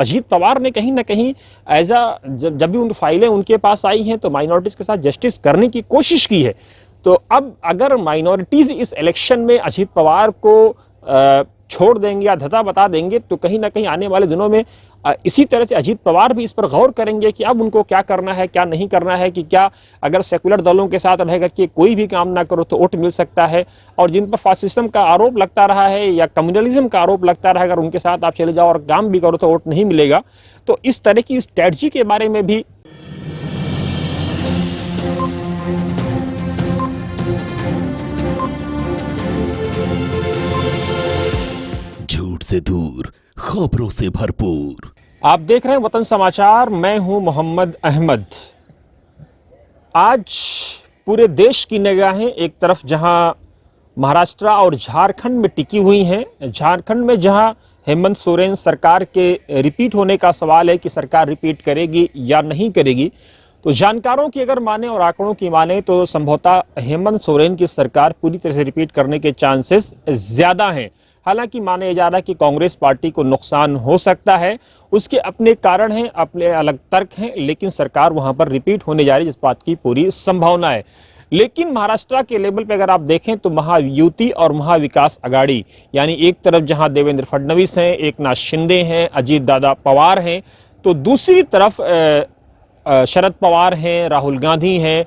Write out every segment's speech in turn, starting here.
अजीत पवार ने कहीं ना कहीं जब भी उन फाइलें उनके पास आई हैं तो माइनॉरिटीज़ के साथ जस्टिस करने की कोशिश की है। तो अब अगर माइनॉरिटीज़ इस इलेक्शन में अजीत पवार को छोड़ देंगे या धता बता देंगे तो कहीं ना कहीं आने वाले दिनों में इसी तरह से अजीत पवार भी इस पर गौर करेंगे कि अब उनको क्या करना है, क्या नहीं करना है, कि क्या अगर सेकुलर दलों के साथ रह करके कोई भी काम ना करो तो वोट मिल सकता है, और जिन पर फासिज्म का आरोप लगता रहा है या कम्युनलिज्म का आरोप लगता रहा है, अगर उनके साथ आप चले जाओ और काम भी करो तो वोट नहीं मिलेगा। तो इस तरह की स्ट्रैटेजी के बारे में भी झूठ से दूर, खबरों से भरपूर। आप देख रहे हैं वतन समाचार, मैं हूं मोहम्मद अहमद। आज पूरे देश की निगाहें एक तरफ जहां महाराष्ट्र और झारखंड में टिकी हुई हैं, झारखंड में जहां हेमंत सोरेन सरकार के रिपीट होने का सवाल है कि सरकार रिपीट करेगी या नहीं करेगी, तो जानकारों की अगर माने और आंकड़ों की माने तो संभवतः हेमंत सोरेन की सरकार पूरी तरह से रिपीट करने के चांसेस ज़्यादा हैं। हालांकि माना जा रहा है कि कांग्रेस पार्टी को नुकसान हो सकता है, उसके अपने कारण हैं, अपने अलग तर्क हैं, लेकिन सरकार वहां पर रिपीट होने जा रही है इस बात की पूरी संभावना है। लेकिन महाराष्ट्र के लेवल पे अगर आप देखें तो महायुति और महाविकास आघाड़ी, यानी एक तरफ जहां देवेंद्र फडणवीस हैं, एकनाथ शिंदे हैं, अजीत दादा पवार हैं, तो दूसरी तरफ शरद पवार हैं, राहुल गांधी हैं,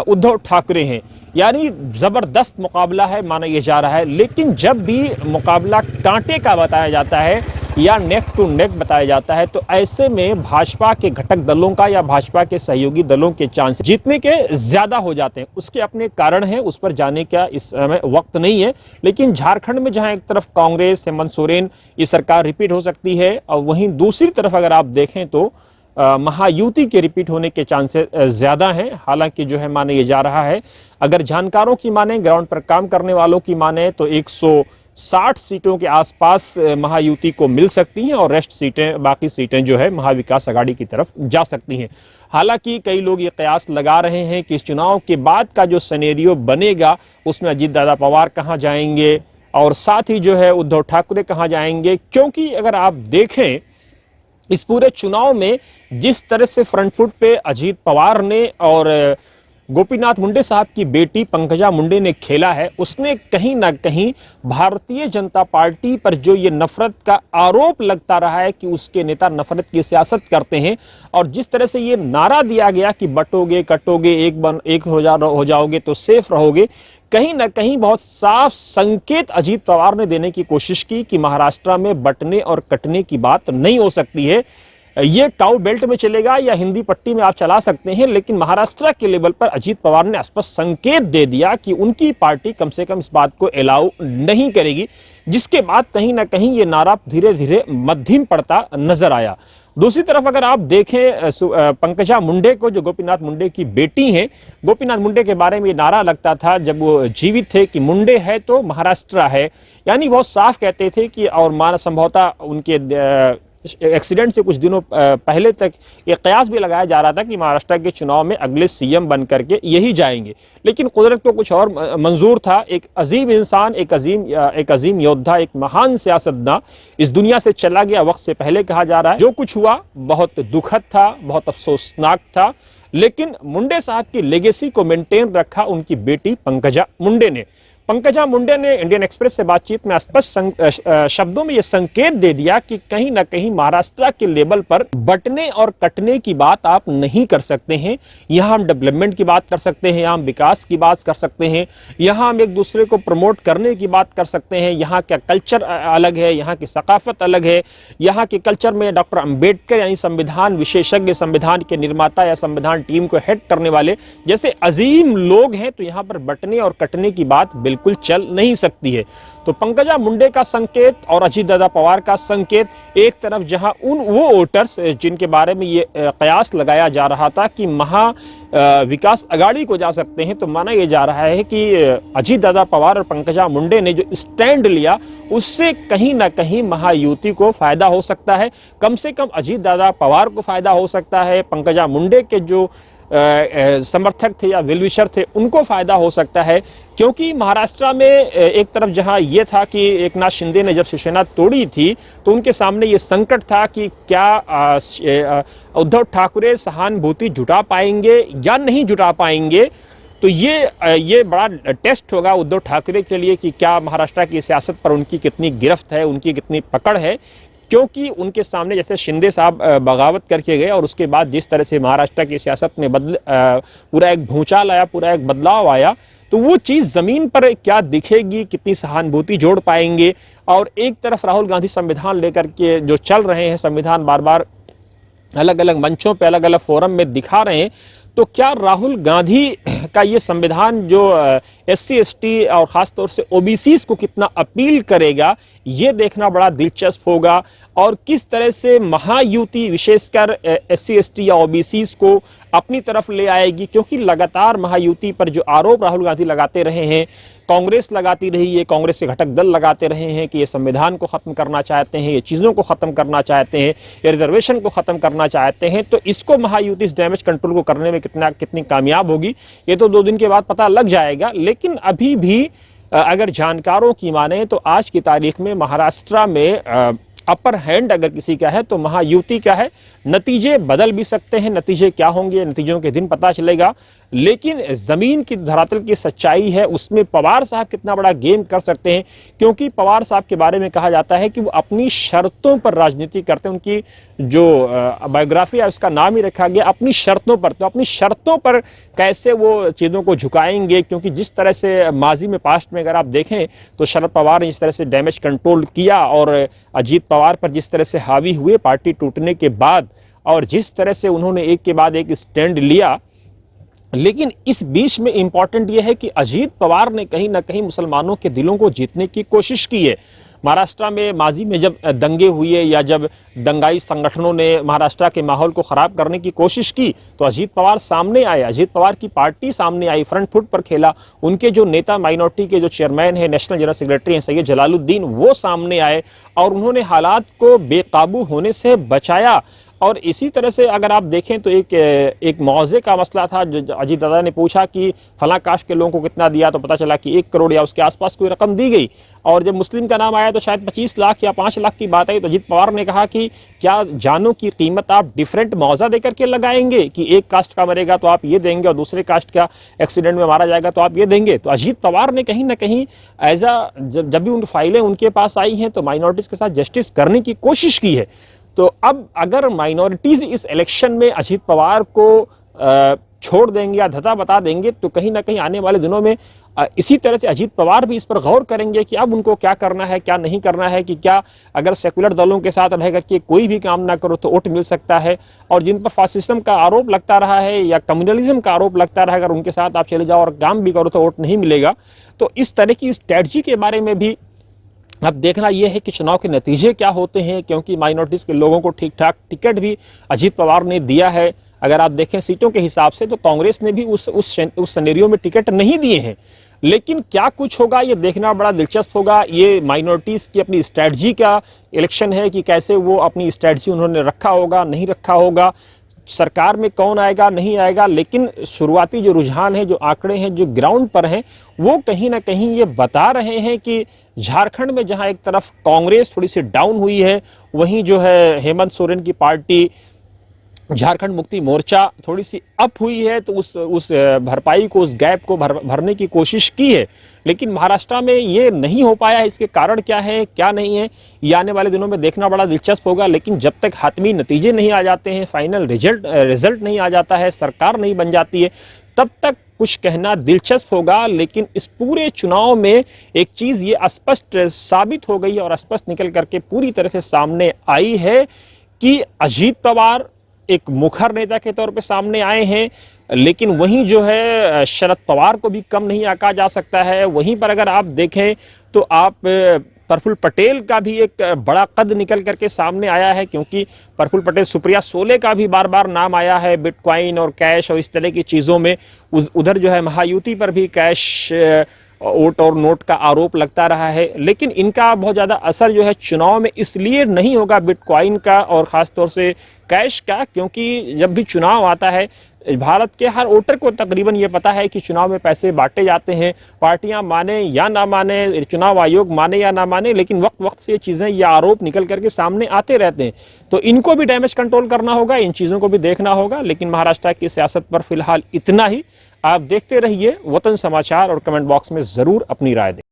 उद्धव ठाकरे हैं, यानी जबरदस्त मुकाबला है माना यह जा रहा है। लेकिन जब भी मुकाबला कांटे का बताया जाता है या नेक टू नेक बताया जाता है तो ऐसे में भाजपा के घटक दलों का या भाजपा के सहयोगी दलों के चांस जीतने के ज्यादा हो जाते हैं। उसके अपने कारण हैं, उस पर जाने का इस समय वक्त नहीं है। लेकिन झारखंड में जहां एक तरफ कांग्रेस, हेमंत सोरेन ये सरकार रिपीट हो सकती है, और वहीं दूसरी तरफ अगर आप देखें तो महायुति के रिपीट होने के चांसेस ज़्यादा हैं। हालांकि जो है माने ये जा रहा है, अगर जानकारों की माने, ग्राउंड पर काम करने वालों की माने तो 160 सीटों के आसपास महायुति को मिल सकती हैं और रेस्ट सीटें, बाकी सीटें जो है महाविकास आघाड़ी की तरफ जा सकती हैं। हालांकि कई लोग ये कयास लगा रहे हैं कि इस चुनाव के बाद का जो सिनेरियो बनेगा उसमें अजीत दादा पवार कहाँ जाएंगे और साथ ही जो है उद्धव ठाकरे कहाँ जाएंगे, क्योंकि अगर आप देखें इस पूरे चुनाव में जिस तरह से फ्रंट फुट पे अजीत पवार ने और गोपीनाथ मुंडे साहब की बेटी पंकजा मुंडे ने खेला है, उसने कहीं ना कहीं भारतीय जनता पार्टी पर जो ये नफरत का आरोप लगता रहा है कि उसके नेता नफरत की सियासत करते हैं, और जिस तरह से ये नारा दिया गया कि बटोगे कटोगे एक हो जाओगे तो सेफ रहोगे, कहीं ना कहीं बहुत साफ संकेत अजीत पवार ने देने की कोशिश की कि महाराष्ट्र में बटने और कटने की बात नहीं हो सकती है। ये काउ बेल्ट में चलेगा या हिंदी पट्टी में आप चला सकते हैं, लेकिन महाराष्ट्र के लेवल पर अजीत पवार ने स्पष्ट संकेत दे दिया कि उनकी पार्टी कम से कम इस बात को अलाउ नहीं करेगी, जिसके बाद कहीं ना कहीं ये नारा धीरे धीरे मध्यम पड़ता नजर आया। दूसरी तरफ अगर आप देखें पंकजा मुंडे को, जो गोपीनाथ मुंडे की बेटी हैं, गोपीनाथ मुंडे के बारे में ये नारा लगता था जब वो जीवित थे कि मुंडे है तो महाराष्ट्र है, यानी बहुत साफ कहते थे कि, और माना संभवतः उनके एक्सीडेंट से कुछ दिनों पहले तक ये कयास भी लगाया जा रहा था कि महाराष्ट्र के चुनाव में अगले सीएम बन करके यही जाएंगे, लेकिन कुदरत को कुछ और मंजूर था। एक अजीम इंसान, एक अजीम योद्धा, एक महान सियासतदान इस दुनिया से चला गया वक्त से पहले, कहा जा रहा है। जो कुछ हुआ बहुत दुखद था, बहुत अफसोसनाक था, लेकिन मुंडे साहब की लेगेसी को मेंटेन रखा उनकी बेटी पंकजा मुंडे ने। पंकजा मुंडे ने इंडियन एक्सप्रेस से बातचीत में स्पष्ट शब्दों में यह संकेत दे दिया कि कहीं ना कहीं महाराष्ट्र के लेवल पर बटने और कटने की बात आप नहीं कर सकते हैं। यहाँ हम डेवलपमेंट की बात कर सकते हैं, यहाँ हम विकास की बात कर सकते हैं, यहाँ हम एक दूसरे को प्रमोट करने की बात कर सकते हैं। यहाँ का कल्चर अलग है, यहाँ की सकाफत अलग है, यहाँ के कल्चर में डॉक्टर अम्बेडकर यानी संविधान विशेषज्ञ, संविधान के निर्माता या संविधान टीम को हेड करने वाले जैसे अजीम लोग हैं, तो यहाँ पर बटने और कटने की बात बिल्कुल चल नहीं सकती है। तो पंकजा मुंडे का संकेत और अजीत दादा पवार का संकेत, एक तरफ जहां वो वोटर्स जिनके बारे में ये कयास लगाया जा रहा था कि महा विकास आघाड़ी को जा सकते हैं, तो माना यह जा रहा है कि अजीत दादा पवार और पंकजा मुंडे ने जो स्टैंड लिया उससे कहीं ना कहीं महायुति को फायदा हो सकता है। कम से कम अजीत दादा पवार को फायदा हो सकता है। पंकजा मुंडे के जो समर्थक थे या वेलविशर थे उनको फायदा हो सकता है, क्योंकि महाराष्ट्र में एक तरफ जहां ये था कि एकनाथ शिंदे ने जब शिवसेना तोड़ी थी तो उनके सामने ये संकट था कि क्या उद्धव ठाकरे सहानुभूति जुटा पाएंगे या नहीं जुटा पाएंगे। तो ये बड़ा टेस्ट होगा उद्धव ठाकरे के लिए कि क्या महाराष्ट्र की सियासत पर उनकी कितनी गिरफ्त है, उनकी कितनी पकड़ है, क्योंकि उनके सामने जैसे शिंदे साहब बगावत करके गए और उसके बाद जिस तरह से महाराष्ट्र की सियासत में पूरा एक भूचाल आया, पूरा एक बदलाव आया, तो वो चीज़ ज़मीन पर क्या दिखेगी, कितनी सहानुभूति जोड़ पाएंगे। और एक तरफ राहुल गांधी संविधान लेकर के जो चल रहे हैं, संविधान बार बार अलग अलग मंचों पे अलग अलग फोरम में दिखा रहे हैं, तो क्या राहुल गांधी का ये संविधान जो SC ST और ख़ासतौर से OBCs को कितना अपील करेगा, ये देखना बड़ा दिलचस्प होगा। और किस तरह से महायुति विशेषकर SC ST या OBCs को अपनी तरफ ले आएगी, क्योंकि लगातार महायुति पर जो आरोप राहुल गांधी लगाते रहे हैं, कांग्रेस लगाती रही है, कांग्रेस के घटक दल लगाते रहे हैं कि ये संविधान को ख़त्म करना चाहते हैं, ये चीज़ों को ख़त्म करना चाहते हैं, ये रिजर्वेशन को ख़त्म करना चाहते हैं, तो इसको महायुति इस डैमेज कंट्रोल को करने में कितनी कामयाब होगी, ये तो 2 दिन के बाद पता लग जाएगा। लेकिन अभी भी अगर जानकारों की माने तो आज की तारीख में महाराष्ट्र में अपर हैंड अगर किसी का है तो महायुति का है। नतीजे बदल भी सकते हैं, नतीजे क्या होंगे, नतीजों के दिन पता चलेगा। लेकिन ज़मीन की धरातल की सच्चाई है, उसमें पवार साहब कितना बड़ा गेम कर सकते हैं, क्योंकि पवार साहब के बारे में कहा जाता है कि वो अपनी शर्तों पर राजनीति करते हैं। उनकी जो बायोग्राफी है उसका नाम ही रखा गया अपनी शर्तों पर। तो अपनी शर्तों पर कैसे वो चीज़ों को झुकाएंगे, क्योंकि जिस तरह से माजी में पास्ट में अगर आप देखें तो शरद पवार ने जिस तरह से डैमेज कंट्रोल किया और अजीत पवार पर जिस तरह से हावी हुए पार्टी टूटने के बाद, और जिस तरह से उन्होंने एक के बाद एक स्टैंड लिया। लेकिन इस बीच में इंपॉर्टेंट यह है कि अजीत पवार ने कहीं ना कहीं मुसलमानों के दिलों को जीतने की कोशिश की है। महाराष्ट्र में माजी में जब दंगे हुए या जब दंगाई संगठनों ने महाराष्ट्र के माहौल को ख़राब करने की कोशिश की तो अजीत पवार सामने आए, अजीत पवार की पार्टी सामने आई, फ्रंट फुट पर खेला। उनके जो नेता माइनॉरिटी के जो चेयरमैन हैं, नेशनल जनरल सेक्रेटरी हैं सैयद जलालुद्दीन, वो सामने आए और उन्होंने हालात को बेकाबू होने से बचाया। और इसी तरह से अगर आप देखें तो एक मुआवजे का मसला था। जो अजीत दादा ने पूछा कि फलां कास्ट के लोगों को कितना दिया, तो पता चला कि 1 करोड़ या उसके आसपास कोई रकम दी गई। और जब मुस्लिम का नाम आया तो शायद 25 लाख या 5 लाख की बात आई, तो अजीत पवार ने कहा कि क्या जानों की कीमत आप डिफरेंट मुआवजा देकर के लगाएंगे कि एक कास्ट का मरेगा तो आप ये देंगे और दूसरे कास्ट का एक्सीडेंट में मारा जाएगा तो आप ये देंगे। तो अजीत पवार ने कहीं ना कहीं जब भी उन फाइलें उनके पास आई हैं तो माइनॉरिटीज़ के साथ जस्टिस करने की कोशिश की है। तो अब अगर माइनॉरिटीज़ इस इलेक्शन में अजीत पवार को छोड़ देंगे या धता बता देंगे तो कहीं ना कहीं आने वाले दिनों में इसी तरह से अजीत पवार भी इस पर गौर करेंगे कि अब उनको क्या करना है, क्या नहीं करना है, कि क्या अगर सेकुलर दलों के साथ रह करके कोई भी काम ना करो तो वोट मिल सकता है। और जिन पर फासिज्म का आरोप लगता रहा है या कम्युनलिज्म का आरोप लगता रहा है, अगर उनके साथ आप चले जाओ और काम भी करो तो वोट नहीं मिलेगा। तो इस तरह की स्ट्रैटेजी के बारे में भी अब देखना यह है कि चुनाव के नतीजे क्या होते हैं, क्योंकि माइनॉरिटीज़ के लोगों को ठीक ठाक टिकट भी अजीत पवार ने दिया है। अगर आप देखें सीटों के हिसाब से तो कांग्रेस ने भी उस सिनेरियो में टिकट नहीं दिए हैं। लेकिन क्या कुछ होगा ये देखना बड़ा दिलचस्प होगा। ये माइनॉरिटीज़ की अपनी स्ट्रैटेजी का इलेक्शन है कि कैसे वो अपनी स्ट्रैटेजी उन्होंने रखा होगा, नहीं रखा होगा, सरकार में कौन आएगा नहीं आएगा। लेकिन शुरुआती जो रुझान है, जो आंकड़े हैं, जो ग्राउंड पर हैं, वो कहीं ना कहीं ये बता रहे हैं कि झारखंड में जहां एक तरफ कांग्रेस थोड़ी सी डाउन हुई है, वहीं जो है हेमंत सोरेन की पार्टी झारखंड मुक्ति मोर्चा थोड़ी सी अप हुई है। तो उस भरपाई को, उस गैप को भरने की कोशिश की है। लेकिन महाराष्ट्र में ये नहीं हो पाया है। इसके कारण क्या है, क्या नहीं है, ये आने वाले दिनों में देखना बड़ा दिलचस्प होगा। लेकिन जब तक हातमी नतीजे नहीं आ जाते हैं, फाइनल रिजल्ट नहीं आ जाता है, सरकार नहीं बन जाती है, तब तक कुछ कहना दिलचस्प होगा। लेकिन इस पूरे चुनाव में एक चीज़ ये स्पष्ट साबित हो गई और स्पष्ट निकल करके पूरी तरह से सामने आई है कि अजीत पवार एक मुखर नेता के तौर पे सामने आए हैं। लेकिन वहीं जो है शरद पवार को भी कम नहीं आंका जा सकता है। वहीं पर अगर आप देखें तो आप प्रफुल्ल पटेल का भी एक बड़ा कद निकल करके सामने आया है, क्योंकि प्रफुल्ल पटेल, सुप्रिया सोले का भी बार बार नाम आया है बिटकॉइन और कैश और इस तरह की चीज़ों में। उधर जो है महायुति पर भी कैश, वोट और नोट का आरोप लगता रहा है। लेकिन इनका बहुत ज़्यादा असर जो है चुनाव में इसलिए नहीं होगा बिटकॉइन का और ख़ास तौर से कैश का, क्योंकि जब भी चुनाव आता है भारत के हर वोटर को तकरीबन ये पता है कि चुनाव में पैसे बांटे जाते हैं, पार्टियां माने या ना माने, चुनाव आयोग माने या ना माने, लेकिन वक्त वक्त से ये चीज़ें, ये आरोप निकल करके सामने आते रहते हैं। तो इनको भी डैमेज कंट्रोल करना होगा, इन चीज़ों को भी देखना होगा। लेकिन महाराष्ट्र की सियासत पर फिलहाल इतना ही। आप देखते रहिए वतन समाचार और कमेंट बॉक्स में ज़रूर अपनी राय दें।